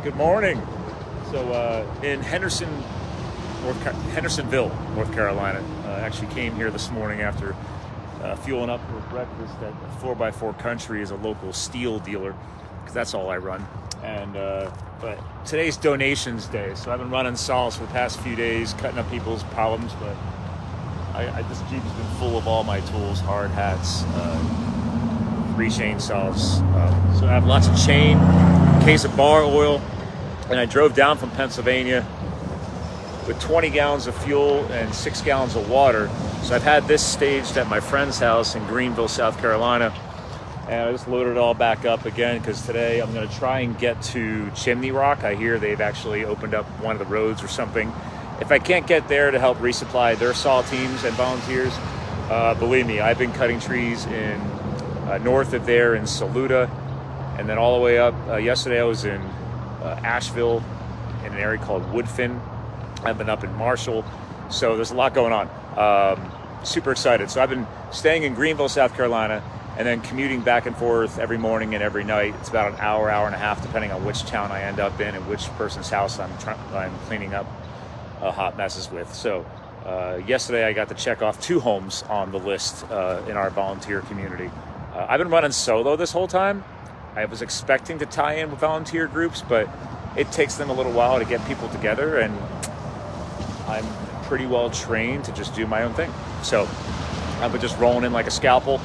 Good morning. So in Hendersonville, North Carolina, actually came here this morning after fueling up for breakfast at 4x4 Country as a local steel dealer, because that's all I run. And but today's donations day, so I've been running saws for the past few days, cutting up people's problems. But this Jeep has been full of all my tools, hard hats, 3 chainsaws. So I have lots of chain, a case of bar oil, and I drove down from Pennsylvania with 20 gallons of fuel and 6 gallons of water. So I've had this staged at my friend's house in Greenville, South Carolina, and I just loaded it all back up again because today I'm going to try and get to Chimney Rock. I hear they've actually opened up one of the roads or something. If I can't get there to help resupply their saw teams and volunteers, believe me, I've been cutting trees in north of there in Saluda, and then all the way up. Yesterday I was in Asheville in an area called Woodfin. I've been up in Marshall, so there's a lot going on. Super excited. So I've been staying in Greenville, South Carolina, and then commuting back and forth every morning and every night. It's about an hour and a half, depending on which town I end up in and which person's house I'm cleaning up hot messes with. So yesterday I got to check off 2 homes on the list in our volunteer community. I've been running solo this whole time. I was expecting to tie in with volunteer groups, but it takes them a little while to get people together, and I'm pretty well trained to just do my own thing. So I've been just rolling in like a scalpel,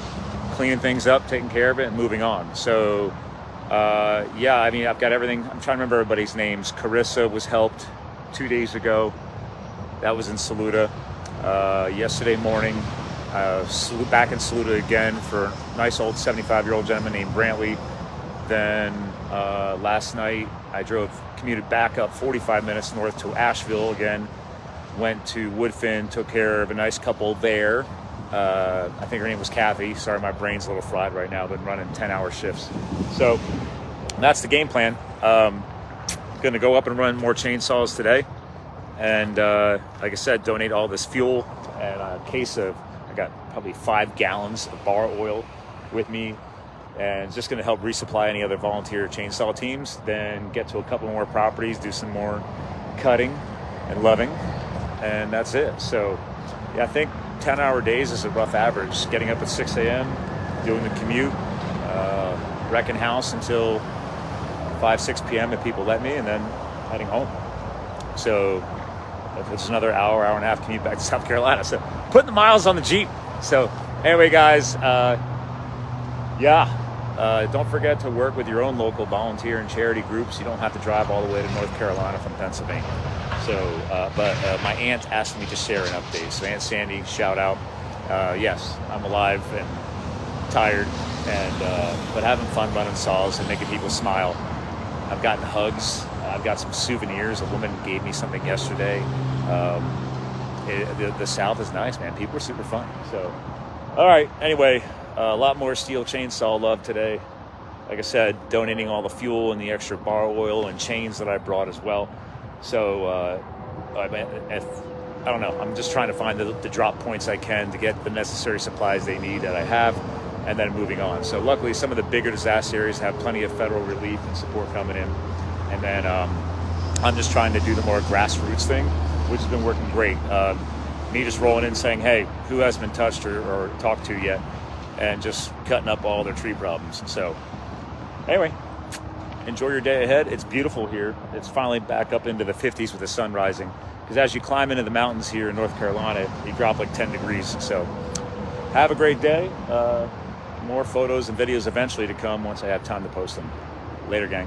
cleaning things up, taking care of it, and moving on. So yeah, I mean, I've got everything. I'm trying to remember everybody's names. Carissa was helped 2 days ago. That was in Saluda. Yesterday morning, back in Saluda again for a nice old 75-year-old gentleman named Brantley. Then last night I commuted back up 45 minutes north to Asheville again. Went to Woodfin, took care of a nice couple there. I think her name was Kathy. Sorry, my brain's a little fried right now. I've been running 10-hour shifts. So that's the game plan. Going to go up and run more chainsaws today. And like I said, donate all this fuel and a case of, I got probably 5 gallons of bar oil with me. And just going to help resupply any other volunteer chainsaw teams. Then get to a couple more properties, do some more cutting and loving. And that's it. So yeah, I think 10-hour days is a rough average. Getting up at 6 a.m., doing the commute, wrecking house until 5, 6 p.m. if people let me, and then heading home. So if it's another hour and a half commute back to South Carolina. So putting the miles on the Jeep. So anyway, guys, don't forget to work with your own local volunteer and charity groups. You don't have to drive all the way to North Carolina from Pennsylvania. So, but my aunt asked me to share an update. So Aunt Sandy, shout out. Yes, I'm alive and tired, and but having fun running saws and making people smile. I've gotten hugs. I've got some souvenirs. A woman gave me something yesterday. The South is nice, man. People are super fun. So, all right. Anyway, a lot more steel chainsaw love today. Like I said, donating all the fuel and the extra bar oil and chains that I brought as well. So I don't know. I'm just trying to find the drop points I can to get the necessary supplies they need that I have, and then moving on. So luckily, some of the bigger disaster areas have plenty of federal relief and support coming in. And then I'm just trying to do the more grassroots thing, which has been working great. Me just rolling in saying, hey, who hasn't been touched or talked to yet? And just cutting up all their tree problems. So anyway, enjoy your day ahead. It's beautiful here. It's finally back up into the 50s with the sun rising. Because as you climb into the mountains here in North Carolina, you drop like 10 degrees. So have a great day. More photos and videos eventually to come once I have time to post them. Later, gang.